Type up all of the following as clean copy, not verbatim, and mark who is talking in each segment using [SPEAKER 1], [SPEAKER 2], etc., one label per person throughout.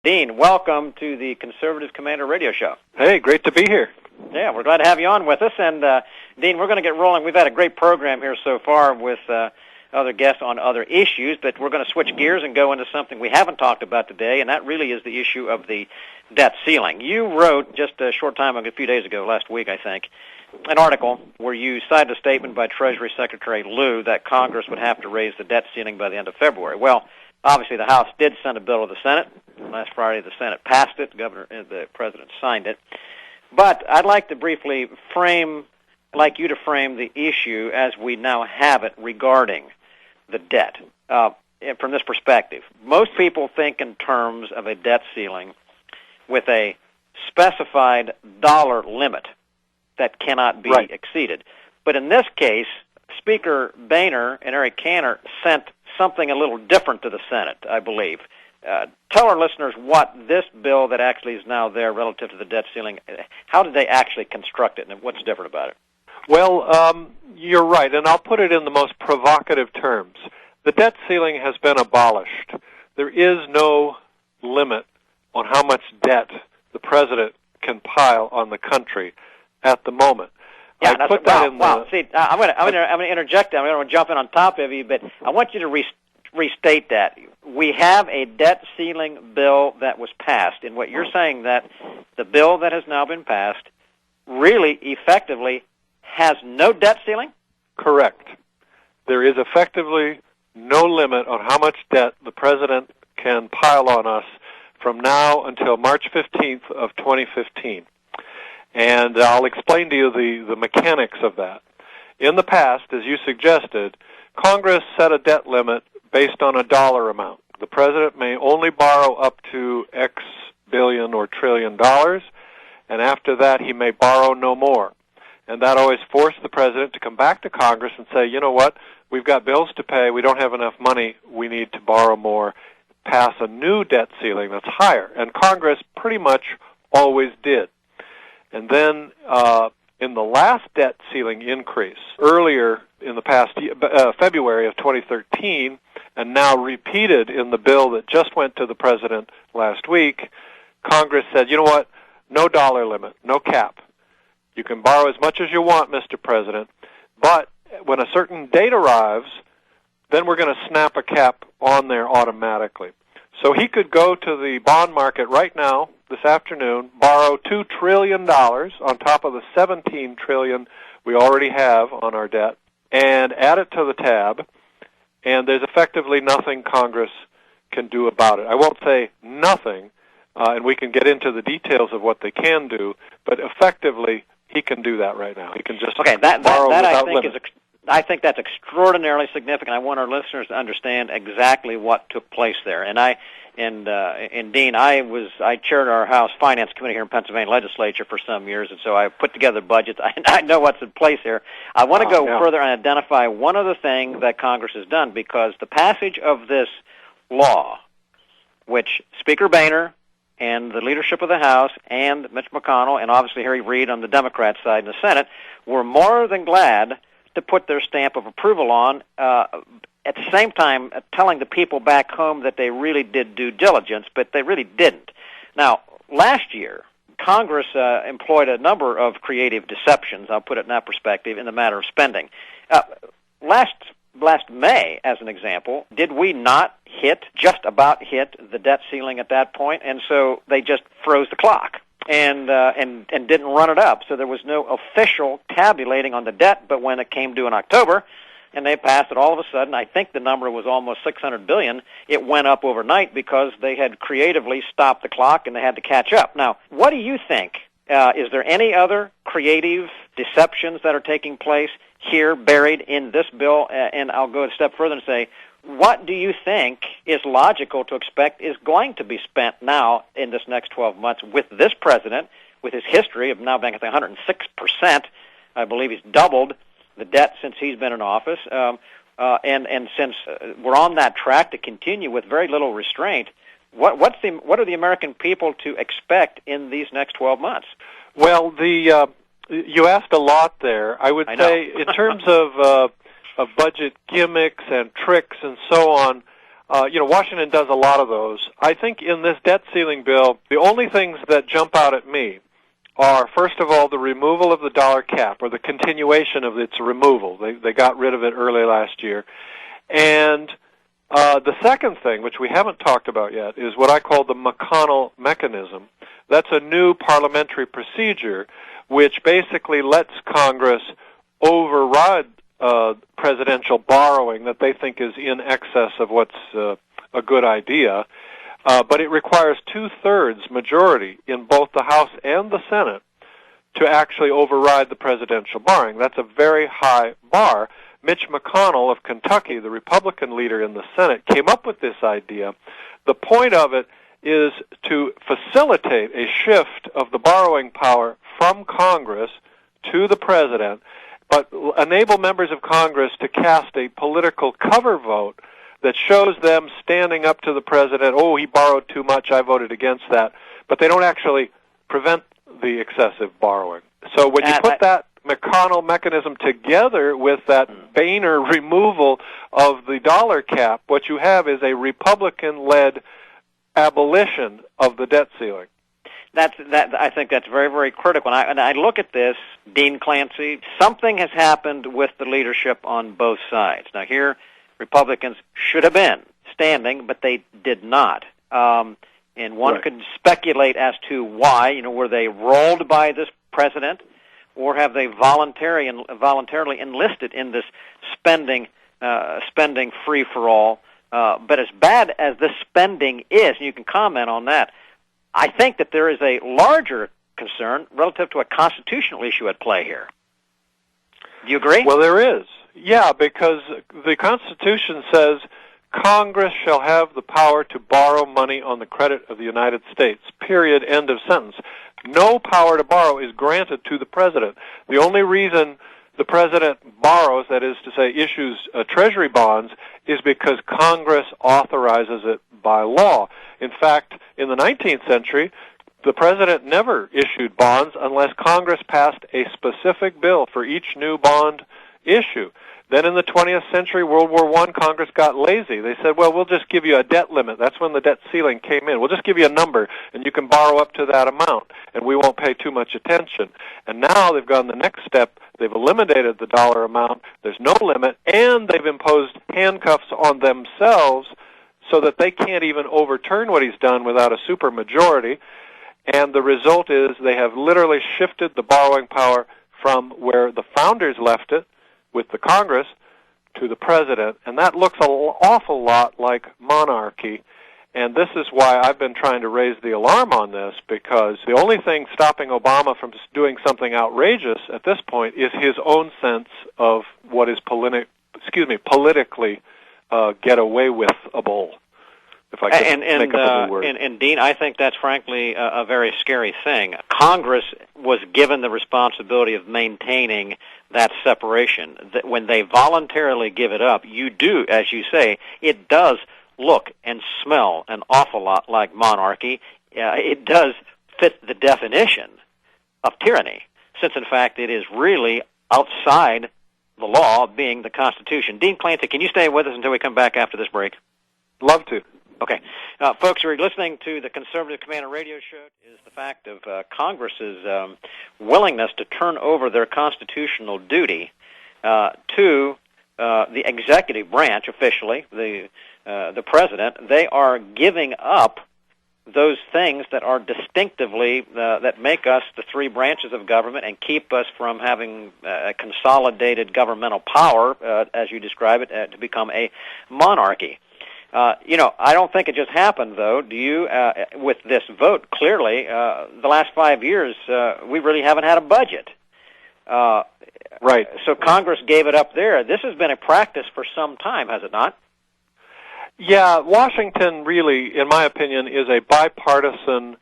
[SPEAKER 1] Dean, welcome to the Conservative Commander Radio Show.
[SPEAKER 2] Hey, great to be here.
[SPEAKER 1] Yeah, we're glad to have you on with us. And, Dean, we're going to get rolling. We've had a great program here so far with other guests on other issues, but we're going to switch gears and go into something we haven't talked about today, and that really is the issue of the debt ceiling. You wrote just a short time ago, a few days ago, last week, I think, an article where you cited a statement by Treasury Secretary Lew that Congress would have to raise the debt ceiling by the end of February. Well, obviously, the House did send a bill to the Senate. Last Friday, the Senate passed it. The President signed it. But I'd like to briefly frame the issue as we now have it regarding the debt. From this perspective, most people think in terms of a debt ceiling with a specified dollar limit that cannot be exceeded. But in this case, Speaker Boehner and Eric Cantor sent something a little different to the Senate, I believe. Tell our listeners what this bill that actually is now there relative to the debt ceiling, how did they actually construct it, and what's different about it?
[SPEAKER 2] Well, you're right, and I'll put it in the most provocative terms. The debt ceiling has been abolished. There is no limit on how much debt the President can pile on the country at the moment.
[SPEAKER 1] Yeah, See, I'm going to interject. I'm going to jump in on top of you, but I want you to restate that. We have a debt ceiling bill that was passed, and what you're saying that the bill that has now been passed really effectively has no debt ceiling?
[SPEAKER 2] Correct. There is effectively no limit on how much debt the President can pile on us from now until March 15th of 2015. And I'll explain to you the mechanics of that. In the past, as you suggested, Congress set a debt limit based on a dollar amount. The President may only borrow up to X billion or trillion dollars, and after that he may borrow no more. And that always forced the President to come back to Congress and say, you know what, we've got bills to pay, we don't have enough money, we need to borrow more, pass a new debt ceiling that's higher. And Congress pretty much always did. And then in the last debt ceiling increase, earlier in the past February of 2013, and now repeated in the bill that just went to the President last week, Congress said, you know what, no dollar limit, no cap. You can borrow as much as you want, Mr. President, but when a certain date arrives, then we're going to snap a cap on there automatically. So he could go to the bond market right now, this afternoon, borrow $2 trillion on top of the $17 trillion we already have on our debt, and add it to the tab, and there's effectively nothing Congress can do about it. I won't say nothing, and we can get into the details of what they can do, but effectively he can do that right now. He can just borrow without limit.
[SPEAKER 1] I think that's extraordinarily significant. I want our listeners to understand exactly what took place there. And Dean, I chaired our House Finance Committee here in Pennsylvania Legislature for some years, and so I put together budgets. I know what's in place here. I want to go further and identify one other thing that Congress has done, because the passage of this law, which Speaker Boehner and the leadership of the House and Mitch McConnell and obviously Harry Reid on the Democrat side in the Senate were more than glad to put their stamp of approval on, at the same time telling the people back home that they really did due diligence, but they really didn't. Now, last year, Congress employed a number of creative deceptions, I'll put it in that perspective, in the matter of spending. Last May, as an example, did we not just about hit the debt ceiling at that point? And so they just froze the clock and didn't run it up. So there was no official tabulating on the debt, but when it came due in October and they passed it, all of a sudden, I think the number was almost $600 billion. It went up overnight because they had creatively stopped the clock and they had to catch up. Now, what do you think? Is there any other creative deceptions that are taking place here buried in this bill? And I'll go a step further and say, what do you think is logical to expect is going to be spent now in this next 12 months with this president, with his history of now being at 106%? I believe he's doubled the debt since he's been in office. And since we're on that track to continue with very little restraint, what are the American people to expect in these next 12 months?
[SPEAKER 2] Well, you asked a lot there. I would say in terms of budget gimmicks and tricks and so on, Washington does a lot of those. I think in this debt ceiling bill, the only things that jump out at me are, first of all, the removal of the dollar cap, or the continuation of its removal. They got rid of it early last year. And the second thing, which we haven't talked about yet, is what I call the McConnell mechanism. That's a new parliamentary procedure which basically lets Congress override presidential borrowing that they think is in excess of what's a good idea. But it requires two-thirds majority in both the House and the Senate to actually override the presidential borrowing. That's a very high bar. Mitch McConnell of Kentucky, the Republican leader in the Senate, came up with this idea. The point of it is to facilitate a shift of the borrowing power from Congress to the president, but enable members of Congress to cast a political cover vote that shows them standing up to the president, oh, he borrowed too much, I voted against that, but they don't actually prevent the excessive borrowing. So when you put that McConnell mechanism together with that Boehner removal of the dollar cap, what you have is a Republican-led abolition of the debt ceiling.
[SPEAKER 1] I think that's very, very critical. And I look at this, Dean Clancy, something has happened with the leadership on both sides. Now here, Republicans should have been standing, but they did not. And one could speculate as to why. Were they rolled by this president, or have they voluntarily enlisted in this spending free-for-all? But as bad as this spending is, and you can comment on that, I think that there is a larger concern relative to a constitutional issue at play here. Do you agree?
[SPEAKER 2] Well, there is. Yeah, because the Constitution says Congress shall have the power to borrow money on the credit of the United States, period, end of sentence. No power to borrow is granted to the president. The only reason the president borrows, that is to say issues treasury bonds, is because Congress authorizes it by law. In fact, in the 19th century, the president never issued bonds unless Congress passed a specific bill for each new bond issue. Then in the 20th century, World War I, Congress got lazy. They said, well, we'll just give you a debt limit. That's when the debt ceiling came in. We'll just give you a number, and you can borrow up to that amount, and we won't pay too much attention. And now they've gone the next step. They've eliminated the dollar amount. There's no limit, and they've imposed handcuffs on themselves so that they can't even overturn what he's done without a supermajority. And the result is they have literally shifted the borrowing power from where the founders left it, with the Congress, to the president, and that looks an awful lot like monarchy. And this is why I've been trying to raise the alarm on this, because the only thing stopping Obama from doing something outrageous at this point is his own sense of what is politically get away with-able. If I could make up a new word.
[SPEAKER 1] And Dean, I think that's frankly a very scary thing. Congress was given the responsibility of maintaining that separation. That when they voluntarily give it up, you do, as you say, it does look and smell an awful lot like monarchy. It does fit the definition of tyranny, since in fact it is really outside the law, being the Constitution. Dean Clancy, can you stay with us until we come back after this break?
[SPEAKER 2] Love to.
[SPEAKER 1] Okay. Folks, you're listening to the Conservative Commander Radio Show. Is the fact of Congress's willingness to turn over their constitutional duty to the executive branch, officially, the president. They are giving up those things that are distinctively, that make us the three branches of government and keep us from having consolidated governmental power, as you describe it, to become a monarchy. I don't think it just happened, though. Do you, with this vote, clearly, the last 5 years, we really haven't had a budget.
[SPEAKER 2] Right.
[SPEAKER 1] So Congress gave it up there. This has been a practice for some time, has it not?
[SPEAKER 2] Yeah, Washington really, in my opinion, is a bipartisan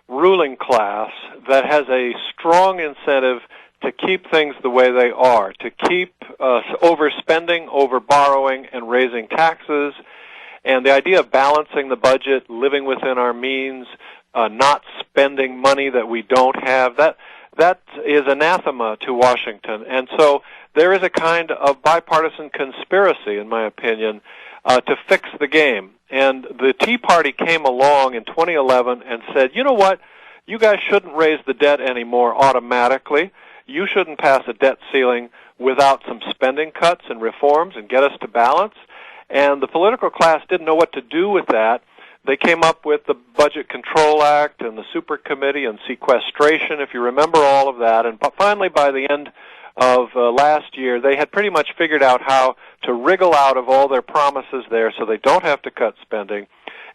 [SPEAKER 2] ruling class that has a strong incentive to keep things the way they are, to keep overspending, overborrowing, and raising taxes. And the idea of balancing the budget, living within our means, not spending money that we don't have, that is anathema to Washington. And so there is a kind of bipartisan conspiracy, in my opinion, to fix the game. And the Tea Party came along in 2011 and said, you know what, you guys shouldn't raise the debt anymore automatically. You shouldn't pass a debt ceiling without some spending cuts and reforms and get us to balance. And the political class didn't know what to do with that. They came up with the Budget Control Act and the Super Committee and sequestration, if you remember all of that. And finally, by the end of last year, they had pretty much figured out how to wriggle out of all their promises there so they don't have to cut spending.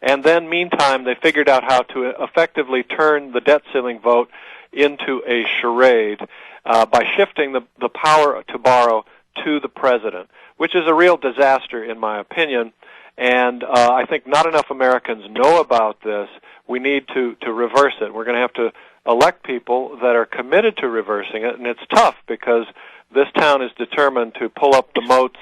[SPEAKER 2] And then, meantime, they figured out how to effectively turn the debt ceiling vote into a charade by shifting the power to borrow to the president, which is a real disaster in my opinion. And I think not enough Americans know about this. We need to reverse it. We're going to have to elect people that are committed to reversing it, and it's tough because this town is determined to pull up the moats,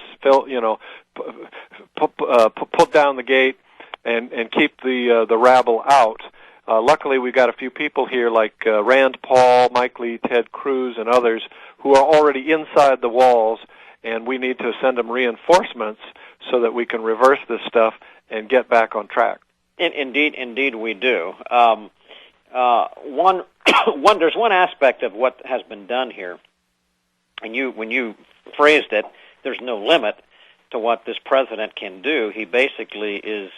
[SPEAKER 2] pull down the gate, and keep the rabble out. Luckily, we've got a few people here like Rand Paul, Mike Lee, Ted Cruz, and others who are already inside the walls, and we need to send them reinforcements so that we can reverse this stuff and get back on track.
[SPEAKER 1] Indeed, we do. There's one aspect of what has been done here, and when you phrased it, there's no limit to what this president can do. He basically is,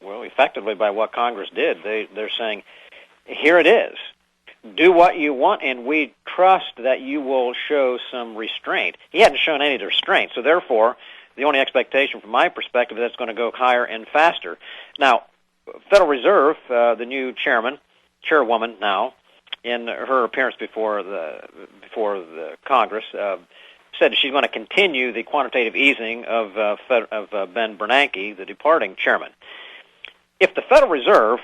[SPEAKER 1] well, effectively by what Congress did. They're saying, here it is. Do what you want, and we trust that you will show some restraint. He hadn't shown any restraint, so therefore, the only expectation from my perspective is that's going to go higher and faster. Now, Federal Reserve, the new chairwoman now, in her appearance before the Congress, said she's going to continue the quantitative easing of Ben Bernanke, the departing chairman. If the Federal Reserve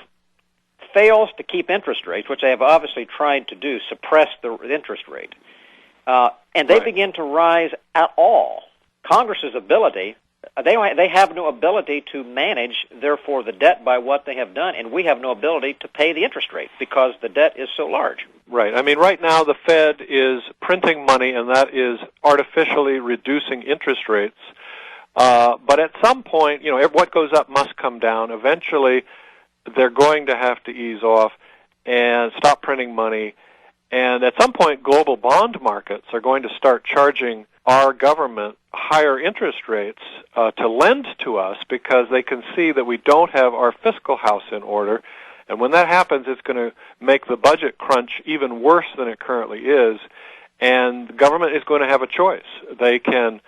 [SPEAKER 1] fails to keep interest rates, which they have obviously tried to do, suppress the interest rate, and they begin to rise at all, Congress's ability, they have no ability to manage, therefore, the debt by what they have done, and we have no ability to pay the interest rate because the debt is so large.
[SPEAKER 2] Right. I mean, right now the Fed is printing money, and that is artificially reducing interest rates. But at some point, what goes up must come down. Eventually, they're going to have to ease off and stop printing money. And at some point, global bond markets are going to start charging our government higher interest rates to lend to us because they can see that we don't have our fiscal house in order. And when that happens, it's going to make the budget crunch even worse than it currently is. And the government is going to have a choice. They can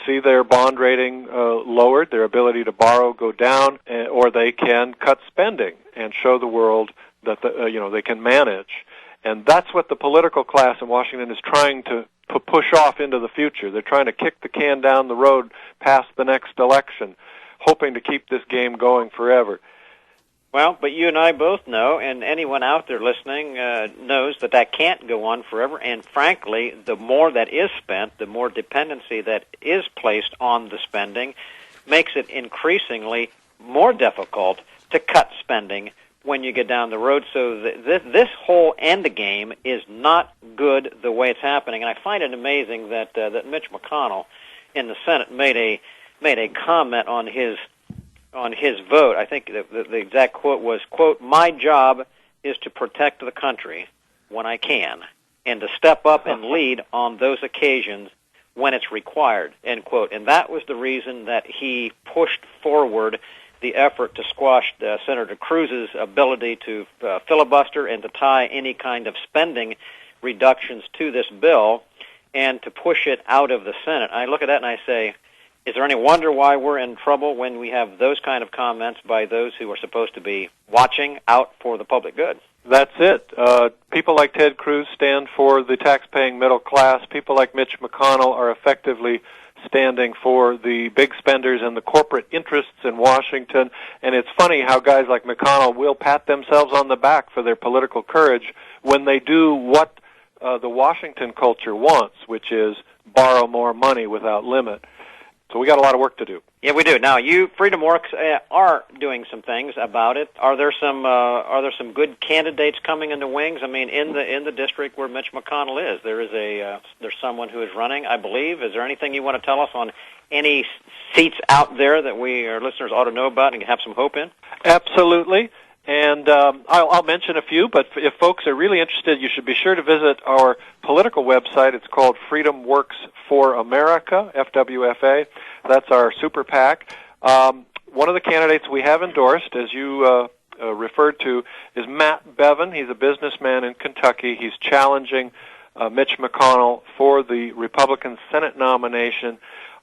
[SPEAKER 2] see their bond rating lowered, their ability to borrow go down, or they can cut spending and show the world that they can manage. And that's what the political class in Washington is trying to push off into the future. They're trying to kick the can down the road past the next election, hoping to keep this game going forever.
[SPEAKER 1] Well, but you and I both know, and anyone out there listening knows that can't go on forever. And frankly, the more that is spent, the more dependency that is placed on the spending makes it increasingly more difficult to cut spending when you get down the road. So this whole end game is not good the way it's happening. And I find it amazing that Mitch McConnell in the Senate made a comment on his vote. I think the exact quote was, quote, "My job is to protect the country when I can and to step up and lead on those occasions when it's required," end quote. And that was the reason that he pushed forward the effort to squash Senator Cruz's ability to filibuster and to tie any kind of spending reductions to this bill and to push it out of the Senate. I look at that and I say, is there any wonder why we're in trouble when we have those kind of comments by those who are supposed to be watching out for the public good?
[SPEAKER 2] That's it. People like Ted Cruz stand for the tax-paying middle class. People like Mitch McConnell are effectively standing for the big spenders and the corporate interests in Washington. And it's funny how guys like McConnell will pat themselves on the back for their political courage when they do what the Washington culture wants, which is borrow more money without limit. So we got a lot of work to do.
[SPEAKER 1] Yeah, we do. Now, you Freedom Works are doing some things about it. Are there some good candidates coming in the wings? I mean, in the district where Mitch McConnell is, there's someone who is running, I believe. Is there anything you want to tell us on any seats out there that our listeners ought to know about and have some hope in?
[SPEAKER 2] Absolutely. And I'll mention a few, but if folks are really interested, you should be sure to visit our political website. It's called Freedom Works for America, FWFA. That's our super PAC. One of the candidates we have endorsed, as you referred to, is Matt Bevin. He's a businessman in Kentucky. He's challenging Mitch McConnell for the Republican Senate nomination.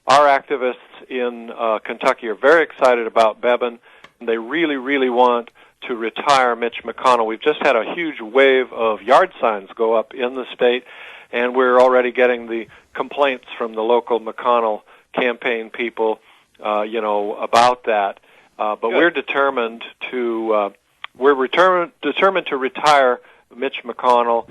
[SPEAKER 2] Our activists in Kentucky are very excited about Bevin. They really, really want to retire Mitch McConnell. We've just had a huge wave of yard signs go up in the state, and we're already getting the complaints from the local McConnell campaign people, about that. But
[SPEAKER 1] Good.
[SPEAKER 2] we're determined to retire Mitch McConnell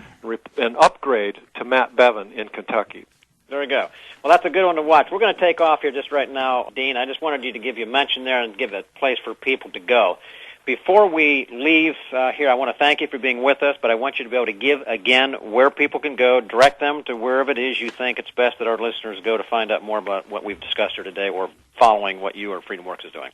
[SPEAKER 2] and upgrade to Matt Bevin in Kentucky.
[SPEAKER 1] There we go. Well, that's a good one to watch. We're going to take off here just right now, Dean. I just wanted you to give you a mention there and give a place for people to go. Before we leave here, I want to thank you for being with us, but I want you to be able to give again where people can go, direct them to wherever it is you think it's best that our listeners go to find out more about what we've discussed here today or following what you or FreedomWorks is doing.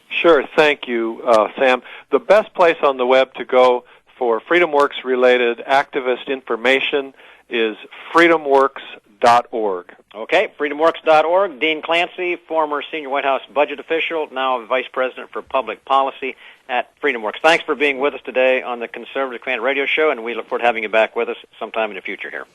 [SPEAKER 2] Sure. Thank you, Sam. The best place on the web to go for FreedomWorks-related activist information is freedomworks.org.
[SPEAKER 1] Okay, freedomworks.org. Dean Clancy, former senior White House budget official, now Vice President for Public Policy at FreedomWorks. Thanks for being with us today on the Conservative Clan Radio Show, and we look forward to having you back with us sometime in the future here.